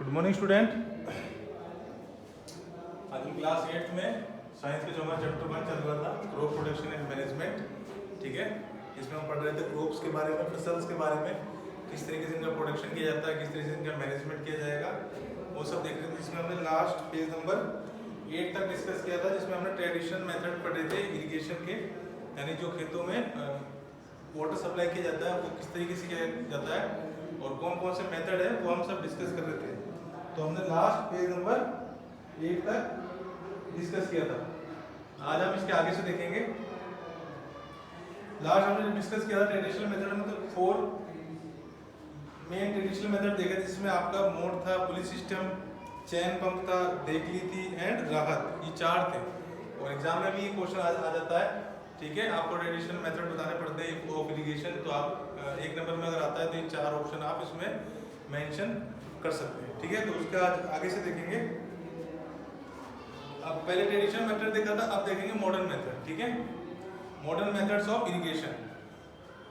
Good morning student. आज हम class 8 में साइंस के जो हमारा चैप्टर 1 चल रहा था क्रॉप प्रोडक्शन एंड मैनेजमेंट, ठीक है। इसमें हम पढ़ रहे थे क्रॉप्स के बारे में, फसल्स के बारे में, किस तरीके से इनका प्रोडक्शन किया जाता है, किस तरीके से इनका मैनेजमेंट किया जाएगा, वो सब देख रहे थे। जिसमें हमने लास्ट पेज नंबर 8 तक डिस्कस किया था, जिसमें हमने ट्रेडिशनल मेथड पढ़ रहे थे इरिगेशन के, यानी जो खेतों में वाटर सप्लाई किया जाता है वो किस तरीके से किया जाता है और कौन कौन से मेथड है वो हम सब डिस्कस कर रहे थे। तो हमने लास्ट पेज नंबर 8 तक डिस्कस किया था। आज हम इसके आगे से देखेंगे। लास्ट हमने डिस्कस किया था ट्रेडिशनल मेथड में, तो 4 मेन ट्रेडिशनल मेथड देखे थे, जिसमें आपका मोड था, पुली सिस्टम, चैन पंप था, देखली थी एंड राहत, ये 4 थे। और एग्जाम में भी ये क्वेश्चन आ जाता है, ठीक है। आपको ट्रेडिशनल मेथड बताने पड़ते हैं ऑफ इरिगेशन, तो आप 1 नंबर में अगर आता है तो ये 4 ऑप्शन आप इसमें मेंशन कर सकते हैं, ठीक है। तो उसका आज आगे से देखेंगे। अब पहले ट्रेडिशनल मेथड देखा था, अब देखेंगे मॉडर्न मेथड, ठीक है। मॉडर्न मेथड्स ऑफ इरिगेशन,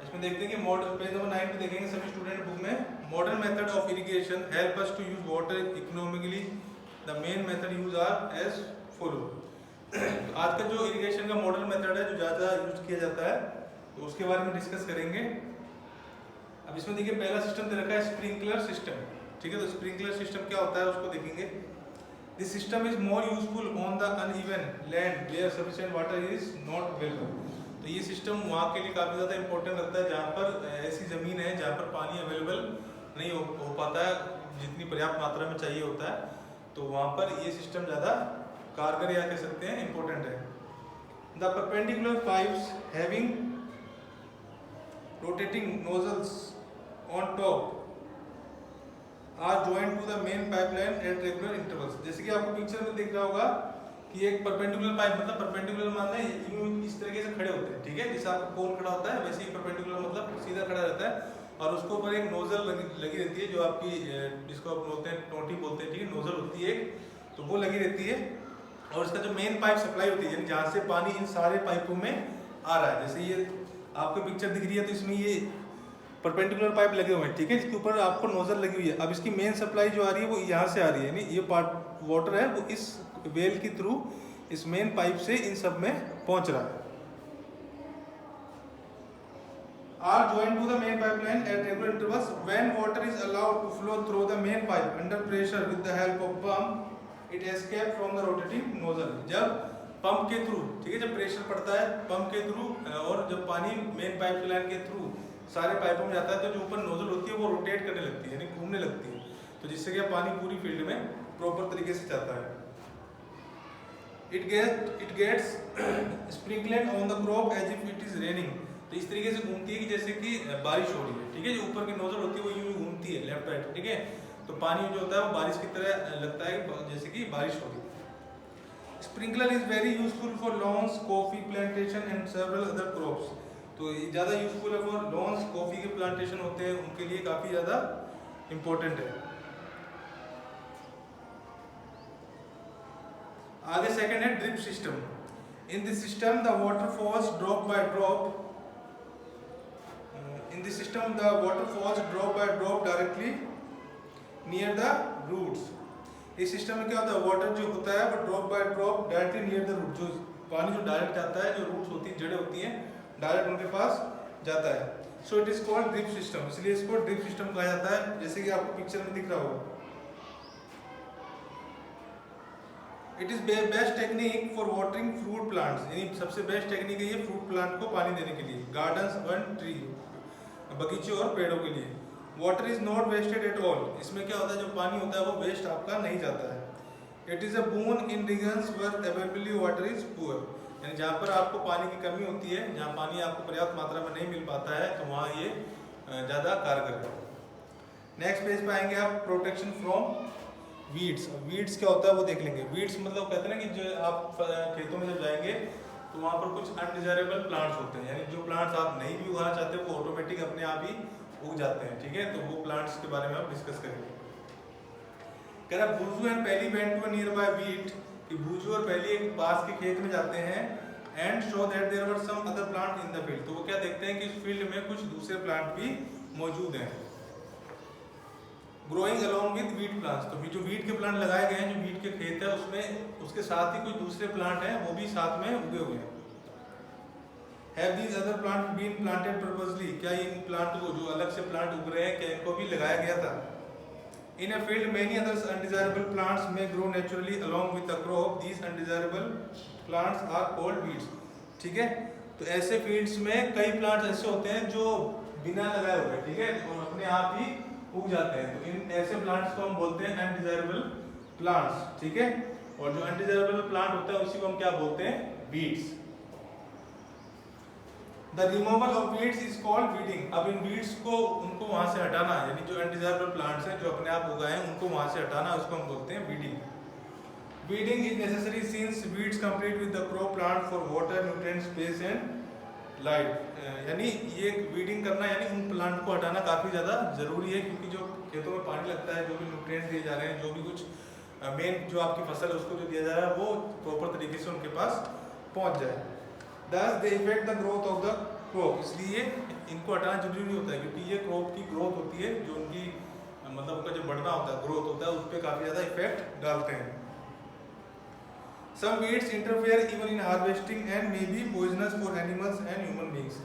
इसमें देखते हैं कि मॉडर्न पेज नंबर 9 पे देखेंगे सभी स्टूडेंट बुक में। Modern method of irrigation help us to use water economically, the main method use are as follow. आज का जो इरिगेशन का मॉडर्न मेथड है जो ज़्यादा यूज किया जाता है, तो उसके बारे में डिस्कस करेंगे। अब इसमें देखिए पहला सिस्टम दे रखा है स्प्रिंकलर सिस्टम, ठीक है। तो स्प्रिंकलर सिस्टम क्या होता है उसको देखेंगे। This system is more useful on the uneven land where sufficient water is not available. तो ये सिस्टम वहाँ के लिए काफ़ी ज़्यादा इंपॉर्टेंट रखता है जहाँ पर ऐसी ज़मीन है जहाँ पर पानी अवेलेबल नहीं हो पाता है, जितनी पर्याप्त मात्रा में चाहिए होता है, तो वहाँ पर ये सिस्टम ज़्यादा कारगर या कह सकते हैं इंपॉर्टेंट है। The perpendicular pipes having rotating nozzles on top are joint to the main pipeline at regular intervals. जैसे कि आपको पिक्चर में दिख रहा होगा कि एक परपेंडिकुलर पाइप, मतलब परपेंडिकुलर मानना है यूं इस तरीके से खड़े होते हैं, ठीक है। जैसे आपका पोल खड़ा होता है वैसे ही परपेंडिकुलर मतलब सीधा खड़ा रहता है, और उसके ऊपर एक नोजल लगी रहती है जो आपकी जिसको आप बोलते हैं टोटी बोलते हैं, ठीक है। नोजल होती है एक, तो वो लगी रहती है, और इसका जो मेन पाइप सप्लाई होती है, यानी जहाँ से पानी इन सारे पाइपों में आ रहा है। जैसे ये आपको पिक्चर दिख रही है, तो इसमें ये परपेंडिकुलर पाइप लगे हुए हैं, ठीक है, जिसके ऊपर आपको नोजल लगी हुई है। अब इसकी मेन सप्लाई जो आ रही है वो यहाँ से आ रही है, यानी ये पार्ट वाटर है वो इस वेल के थ्रू इस मेन पाइप से इन सब में पहुंच रहा है। Are joined to the main pipeline at regular intervals. When water is allowed to flow through the main pipe under pressure with the help of pump, it escapes from the rotating nozzle. जब pump के through, ठीक है, जब pressure पड़ता है pump के through और जब पानी मेन पाइपलाइन के थ्रू सारे पाइपों में जाता है, तो जो ऊपर नोजल होती है वो रोटेट करने लगती है, यानी घूमने लगती है, तो जिससे कि पानी पूरी फील्ड में प्रॉपर तरीके से जाता है। It gets sprinkled on the crop as if it is raining. तो इस तरीके से घूमती है कि जैसे कि बारिश हो रही है, ठीक है। जो ऊपर की नोजल होती है वो यूं घूमती है लेफ्ट राइट, ठीक है। तो पानी जो होता है वो बारिश की तरह लगता है जैसे कि बारिश हो रही है। Sprinkler is very useful for lawns, coffee plantation and several other crops. तो ये ज़्यादा यूजफुल है फॉर लॉन्स, कॉफी के प्लांटेशन होते हैं उनके लिए काफ़ी ज़्यादा इम्पोर्टेंट है। आगे सेकंड है drip system. In this system the water falls drop by drop directly near the roots. इस सिस्टम में क्या होता है, वाटर जो होता है वो drop by drop directly near the root, जो पानी जो डायरेक्ट जाता है, जो रूट्स होती है, जड़ें होती हैं, डायरेक्ट उनके पास जाता है। So it is called drip system, इसलिए इसको ड्रिप सिस्टम कहा जाता है, जैसे कि आपको पिक्चर में दिख रहा होगा। It is best technique for watering fruit plants, यानी सबसे बेस्ट टेक्निक है ये फ्रूट प्लांट को पानी देने के लिए, गार्डन्स वन ट्री, बगीचे और पेड़ों के लिए। Water is not wasted at all, इसमें क्या होता है जो पानी होता है वो वेस्ट आपका नहीं जाता है। It is a boon in regions where availability water is poor, यानी जहाँ पर आपको पानी की कमी होती है, जहाँ पानी आपको पर्याप्त मात्रा में नहीं मिल पाता है, तो वहाँ ये ज़्यादा कारगर है। नेक्स्ट पेज पे आएंगे आप, प्रोटेक्शन फ्रॉम वीड्स। वीड्स क्या होता है वो देख लेंगे। वीड्स मतलब कहते हैं ना कि जो आप खेतों में जब जाएंगे तो वहाँ पर कुछ अनडिजायरेबल प्लांट्स होते हैं, यानी जो प्लांट्स आप नहीं भी उगाना चाहते वो ऑटोमेटिक अपने आप ही उग जाते हैं, ठीक है। तो वो प्लांट्स के बारे में आप डिस्कस करेंगे। कह रहा Boojho and Paheli went to a nearby wheat, कि बूजू और पैली एक पास के खेत में जाते हैं, and show that there were some other plant in the field. तो वो क्या देखते हैं कि इस फील्ड में कुछ दूसरे प्लांट भी मौजूद हैं। Growing along with wheat plants, तो जो वीट के प्लांट लगाए गए हैं, जो वीट के खेत है उसमें उसके साथ ही कुछ दूसरे प्लांट हैं वो भी साथ में उगे हुए हैं। Have these other plants been planted purposely, क्या इन प्लांट को जो अलग से प्लांट उग रहे हैं क्या इनको भी लगाया गया था? In a field many other undesirable plants may grow naturally along with the crop. These undesirable plants are called weeds. ठीक है, तो ऐसे फील्ड्स में कई प्लांट्स ऐसे होते हैं जो बिना लगाए हुए, ठीक है, और अपने आप ही उग जाते हैं, तो इन ऐसे प्लांट्स को हम बोलते हैं अनडिजायरेबल प्लांट्स, ठीक है। और जो अनडिजायरेबल प्लांट होता है उसी को हम क्या बोलते हैं? Weeds. The removal of weeds is called weeding. अब इन वीड्स को उनको वहां से हटाना, यानी जो अनडिजायरेबल प्लांट्स हैं जो अपने आप उगाए हैं उनको वहां से हटाना, उसको हम बोलते हैं weeding. Weeding is necessary since weeds complete with the crop plant for water, nutrient, space and light. यानी ये वीडिंग करना यानी उन प्लांट को हटाना काफ़ी ज़्यादा ज़रूरी है, क्योंकि जो खेतों में पानी लगता है, जो भी न्यूट्रिएंट्स दिए जा रहे हैं, जो भी कुछ मेन जो आपकी फसल है उसको जो दिया जा रहा है वो प्रॉपर तरीके से उनके पास पहुंच जाए। Thus they affect the growth of the crop, इसलिए इनको हटाना जरूरी होता है, क्योंकि ये क्रॉप की ग्रोथ होती है, जो उनकी मतलब उनका जो बढ़ना होता है, ग्रोथ होता है, उस पर काफ़ी ज़्यादा इफेक्ट डालते हैं। Some weeds interfere even in harvesting and may be poisonous for animals and human beings.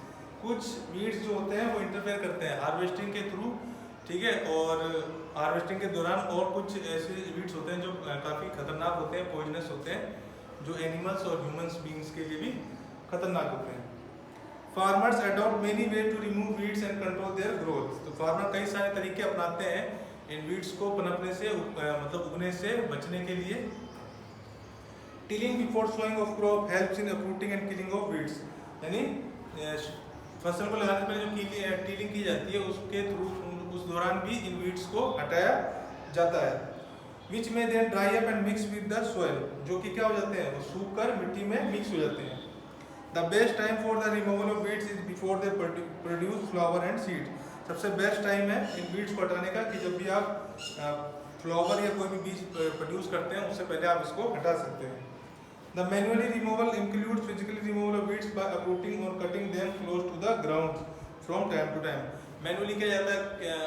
कुछ वीड्स जो होते हैं वो इंटरफेयर करते हैं हार्वेस्टिंग के थ्रू, ठीक है, और हार्वेस्टिंग के दौरान, और कुछ ऐसे वीड्स होते हैं जो काफ़ी खतरनाक होते हैं, पॉइजनस होते हैं, जो एनिमल्स और ह्यूमंस बींग्स के लिए भी खतरनाक होते हैं। Farmers adopt many way to remove weeds and control their growth. तो फार्मर कई सारे तरीके अपनाते हैं इन वीड्स को पनपने से मतलब उगने से बचने के लिए। Tilling before sowing of crop helps in uprooting and killing of weeds, यानी फसल को लगाने से पहले जो टीलिंग की जाती है उसके थ्रू उस दौरान भी इन वीड्स को हटाया जाता है। विच में then dry up and mix with the soil, जो कि क्या हो जाते हैं, वो सूख कर मिट्टी में मिक्स हो जाते हैं। The best time for the removal of weeds is before they produce flower and seed. सबसे बेस्ट टाइम है इन वीड्स को हटाने का कि जब भी आप फ्लावर या कोई भी बीज प्रोड्यूस करते हैं उससे पहले आप इसको हटा सकते हैं। The manually removal includes physically removal of weeds by uprooting or cutting them close to the ground from time to time. Manually किया जाता है,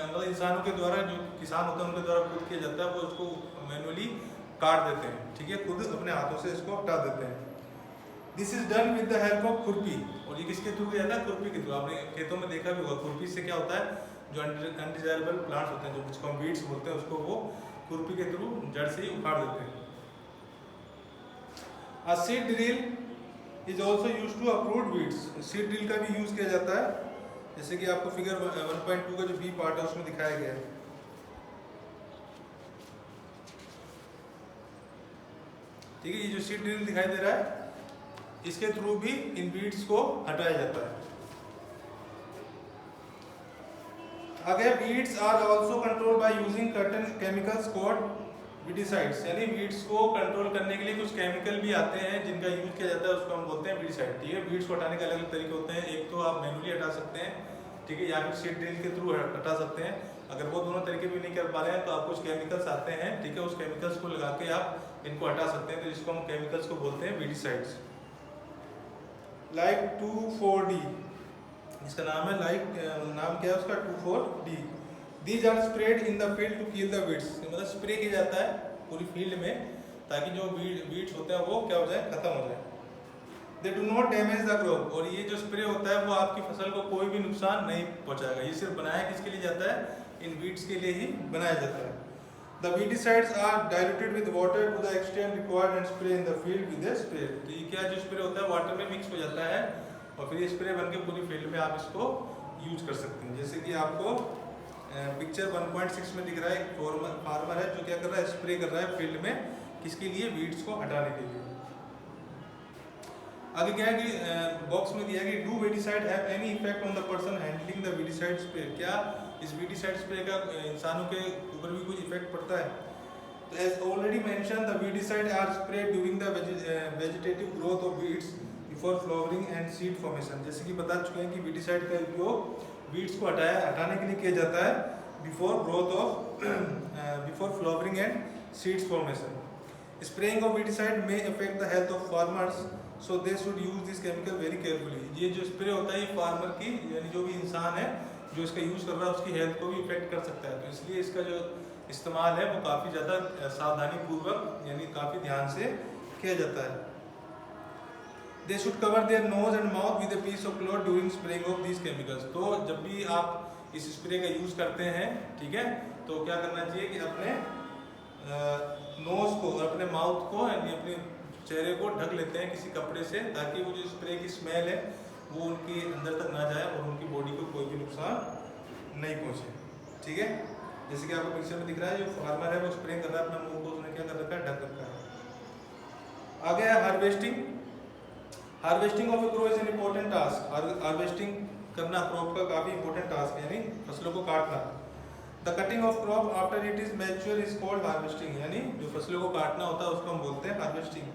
मतलब इंसानों के द्वारा, जो किसान होते हैं उनके द्वारा खुद किया जाता है, वो उसको मैनुअली काट देते हैं, ठीक है, खुद अपने हाथों से इसको हटा देते हैं। This is done with the help of खुरपी, और ये किसके थ्रू किया जाता है? खुरपी के थ्रू। आपने खेतों में देखा भी होगा, खुरपी से क्या होता है, जो अनडिजायरेबल प्लांट्स होते हैं, जो जिसको हम वीड्स बोलते हैं, उसको वो खुरपी के थ्रू जड़ से ही उखाड़ देते हैं। A seed drill is also used to uproot weeds. Seed drill का भी यूज किया जाता है, जैसे कि आपको फिगर 1.2 का जो बी पार्ट है उसमें दिखाया गया है। ठीक है, ये जो सीड ड्रिल दिखाई दे रहा है, इसके थ्रू भी इन वीड्स को हटाया जाता है। अगर weeds are also control by using certain chemicals called weedicides, यानी वीड्स को कंट्रोल करने के लिए कुछ केमिकल भी आते हैं जिनका यूज किया जाता है, उसको हम बोलते हैं वीडिसाइड। ठीक है, वीड्स को हटाने के अलग अलग तरीके होते हैं, एक तो आप मैनुअली हटा सकते हैं, ठीक है, या फिर सीड ड्रिल के थ्रू हटा सकते हैं। अगर वो दोनों तरीके भी नहीं कर पा रहे हैं तो आप कुछ केमिकल्स आते हैं, ठीक है, उस केमिकल्स को लगा के आप इनको हटा सकते हैं, तो इसको हम केमिकल्स को बोलते हैं वीडिसाइड्स। लाइक 2,4-D, इसका नाम है नाम क्या है उसका, 2,4-D। These are sprayed in the field to kill the weeds, मतलब स्प्रे किया जाता है पूरी फील्ड में ताकि जो वीड्स होते हैं वो क्या हो जाए, खत्म हो जाए। They do not damage the crop, और ये जो स्प्रे होता है वो आपकी फसल को कोई भी नुकसान नहीं पहुंचाएगा। ये सिर्फ बनाया किसके लिए जाता है, इन वीड्स के लिए ही बनाया जाता है। The weedicides are diluted with water to the extent required and spray in the field with a spray। तो ये क्या जो स्प्रे होता है वाटर में मिक्स हो जाता है और फिर ये स्प्रे बन के पूरी फील्ड में आप इसको यूज कर सकते हैं। जैसे कि आपको पिक्चर 1.6 में दिख रहा है, एक फार्मर है जो क्या कर रहा है, स्प्रे कर रहा है फील्ड में, किसके लिए, वीड्स को हटाने के लिए। आगे क्या है कि बॉक्स में दिया है कि do weedicide have any effect on the person handling the weedicide spray, क्या इस वीडिसाइड स्प्रे का इंसानों के ऊपर भी कुछ इफेक्ट पड़ता है। तो as already mention the weedicide are spread during the vegetative growth of weeds before flowering and seed formation. जैसे कि बता चुके हैं कि वीडिसाइड का उपयोग वीड्स को हटाने के लिए किया जाता है before growth of before flowering and seeds formation. Spraying of weedicide may affect the health of farmers, so they should use this chemical very carefully. ये जो स्प्रे होता है ये फार्मर की, यानी जो भी इंसान है, जो इसका यूज़ कर रहा है उसकी हेल्थ को भी इफेक्ट कर सकता है। तो इसलिए इसका जो इस्तेमाल है वो काफ़ी ज़्यादा सावधानी पूर्वक यानी काफ़ी ध्यान से किया जाता है। They should cover their nose and mouth with a piece of cloth during spraying of these chemicals। तो जब भी आप इस स्प्रे का यूज़ करते हैं, ठीक है, तो क्या करना चाहिए कि अपने नोज़ को और अपने माउथ को यानी अपने चेहरे को ढक लेते हैं किसी कपड़े से, ताकि वो जो स्प्रे की स्मेल है वो उनके अंदर तक ना जाए और उनकी बॉडी को कोई भी नुकसान नहीं पहुंचे। ठीक है, जैसे कि आपको पिक्चर में दिख रहा है, जो फार्मर है वो स्प्रे कर रहा है अपना मुंह को, उसने क्या कर रखा है, ढक रखा है। आगे है harvesting. Harvesting of A crop is an important task. Harvesting करना क्रॉप का काफी इंपॉर्टेंट टास्क है, यानी फसलों को काटना। The cutting of crop after it is mature is called harvesting, यानी जो फसलों को काटना होता है उसको हम बोलते हैं harvesting.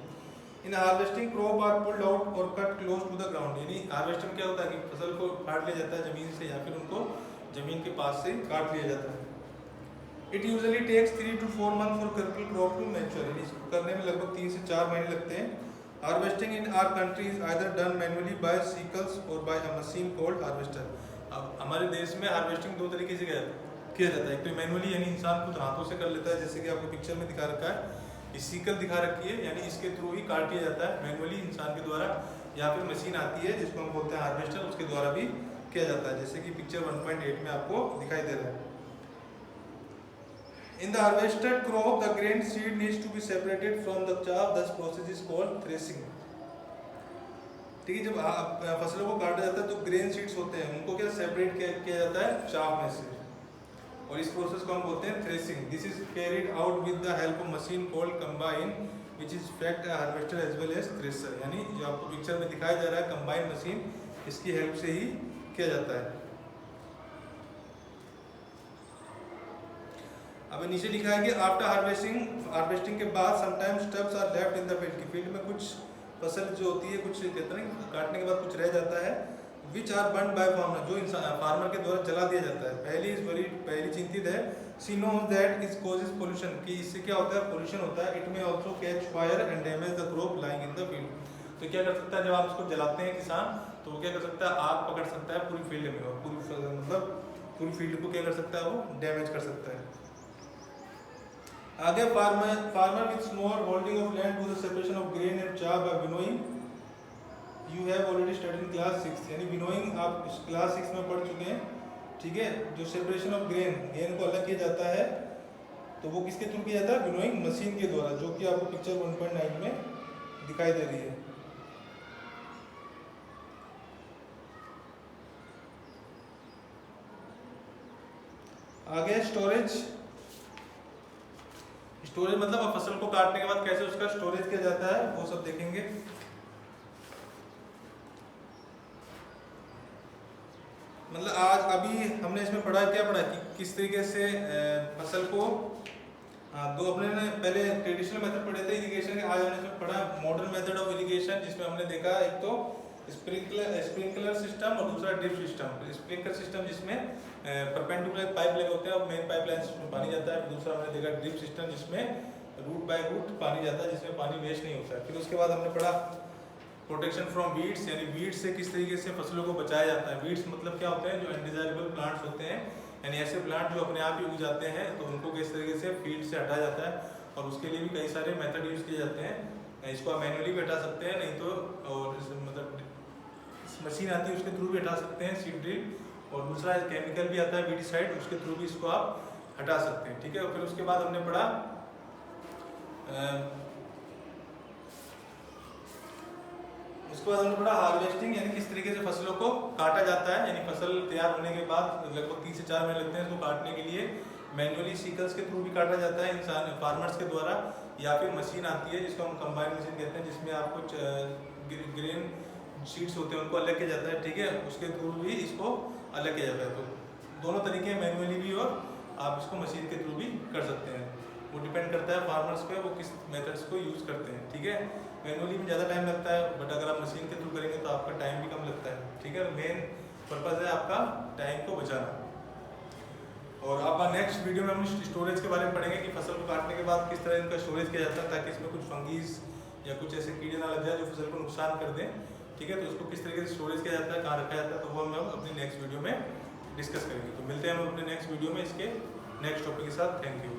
In harvesting crop are pulled out और cut close to the ground, यानी हार्वेस्टिंग क्या होता है कि फसल को काट लिया जाता है जमीन से या फिर उनको जमीन के पास से काट लिया जाता है। It usually takes 3 to 4 month for कर्पल क्रॉप टू मैच्योर, यानी इसको करने में लगभग 3 से 4 महीने लगते हैं। Harvesting in our country is either done manually by sickles और by a machine called harvester. अब हमारे देश में हार्वेस्टिंग दो तरीके से किया जाता है। एक तो मैनुअली यानी इंसान खुद हाथों से कर लेता है, जैसे कि आपको पिक्चर में दिखा रखा है, ये सीकल दिखा रखी है, यानी इसके थ्रू ही काट लिया जाता है मैनुअली इंसान के द्वारा, या फिर मशीन आती है जिसको हम बोलते हैं हार्वेस्टर, उसके द्वारा भी किया जाता है, जैसे कि पिक्चर 1.8 में आपको दिखाई दे रहा है। In the harvested crop, the grain seed needs to be separated from the chaff. This process is called threshing। ठीक है, जब फसलों को काटा जाता है तो ग्रेन सीड्स होते हैं उनको क्या सेपरेट किया जाता है चाफ में से, और इस प्रोसेस को हम बोलते हैं threshing. This is carried out with the help of machine called combine which is fact harvester as well as thresher, यानी जो आपको पिक्चर में दिखाया जा रहा है कंबाइन मशीन, इसकी हेल्प से ही किया जाता है। अब नीचे लिखा है कि आफ्टर हार्वेस्टिंग के बाद sometimes stubs are left in the field, की फील्ड में कुछ फसल जो होती है, कुछ कहते हैं काटने के बाद कुछ रह जाता है, which are burn by farmer, जो फार्मर के द्वारा जला दिया जाता है। पहली चिंतित है, she knows that is causes pollution, कि इससे क्या होता है, पोल्यूशन होता है। इट में also catch fire and damage the crop lying in the field. तो क्या कर सकता है, जब आप इसको जलाते हैं किसान, तो वो क्या कर सकता है, आग पकड़ सकता है पूरी फील्ड में, और पूरी फील्ड को क्या कर सकता है, वो डैमेज कर सकता है। आगे farmer with small holding of land to the separation of grain and chaff by winnowing. You have already studied in class 6, यानी विनोइंग आप क्लास 6 में पढ़ चुके हैं। ठीक है, जो सेपरेशन ऑफ ग्रेन को अलग किया जाता है, तो वो किसके थ्रू किया जाता है, विनोइंग मशीन के द्वारा, जो कि आपको पिक्चर 1.9 में दिखाई दे रही है। आगे स्टोरेज मतलब आप फसल को काटने के बाद कैसे उसका स्टोरेज किया जाता है वो सब देखेंगे। मतलब आज अभी हमने इसमें क्या पढ़ा कि किस तरीके से फसल को दो अपने ने पहले ट्रेडिशनल मेथड पढ़े थे इरिगेशन के, आज हमने इसमें पढ़ा मॉडर्न मेथड ऑफ इरिगेशन, जिसमें हमने देखा एक तो स्प्रिंकलर सिस्टम और दूसरा ड्रिप सिस्टम। स्प्रिंकलर सिस्टम जिसमें परपेंडिकुलर पाइप लगे होते हैं और मेन पाइपलाइन में पानी जाता है। दूसरा हमने देखा ड्रिप सिस्टम जिसमें रूट बाय रूट पानी जाता है, जिसमें पानी वेस्ट नहीं होता है। फिर उसके बाद हमने पढ़ा प्रोटेक्शन फ्रॉम वीड्स, यानी वीड्स से किस तरीके से फसलों को बचाया जाता है। वीड्स मतलब क्या होते हैं, जो अनडिजायरेबल प्लांट्स होते हैं, यानी ऐसे प्लांट जो अपने आप ही उग जाते हैं, तो उनको किस तरीके से फील्ड से हटाया जाता है, और उसके लिए भी कई सारे मेथड यूज किए जाते हैं। इसको आप मैनुअली भी हटा सकते हैं, नहीं तो और मतलब मशीन आती है उसके थ्रू भी हटा सकते हैं, सीड ड्रिल, और दूसरा केमिकल भी आता है वीडिसाइड, उसके थ्रू भी इसको आप हटा सकते हैं। ठीक है, फिर उसके बाद हमने पढ़ा हार्वेस्टिंग, यानी किस तरीके से फसलों को काटा जाता है, यानी फसल तैयार होने के बाद लगभग 3 से 4 महीने लगते हैं इसको काटने के लिए। मैनुअली सीकल्स के थ्रू भी काटा जाता है इंसान फार्मर्स के द्वारा, या फिर मशीन आती है जिसको हम कंबाइन मशीन कहते हैं, जिसमें आपको ग्रेन शीट्स होते हैं उनको अलग किया जाता है। ठीक है, उसके थ्रू भी इसको अलग किया जाता है। तो दोनों तरीके हैं, मैनुअली भी और आप इसको मशीन के थ्रू भी कर सकते हैं। वो डिपेंड करता है फार्मर्स पे, वो किस मेथड्स को यूज़ करते हैं। ठीक है, मैनुअली में ज़्यादा टाइम लगता है, बट अगर आप मशीन के थ्रू करेंगे तो आपका टाइम भी कम लगता है। ठीक है, मेन पर्पज़ है आपका टाइम को बचाना। और आप नेक्स्ट वीडियो में हम स्टोरेज के बारे में पढ़ेंगे कि फसल को काटने के बाद किस तरह इनका स्टोरेज किया जाता है, ताकि इसमें कुछ फंगीज या कुछ ऐसे कीड़े ना लग जाए जो फसल को नुकसान कर दें। ठीक है, तो उसको किस तरीके से स्टोरेज किया जाता है, कहाँ रखा जाता है, तो वो हम अपनी नेक्स्ट वीडियो में डिस्कस करेंगे। तो मिलते हैं हम अपने नेक्स्ट वीडियो में इसके नेक्स्ट टॉपिक के साथ। Thank you.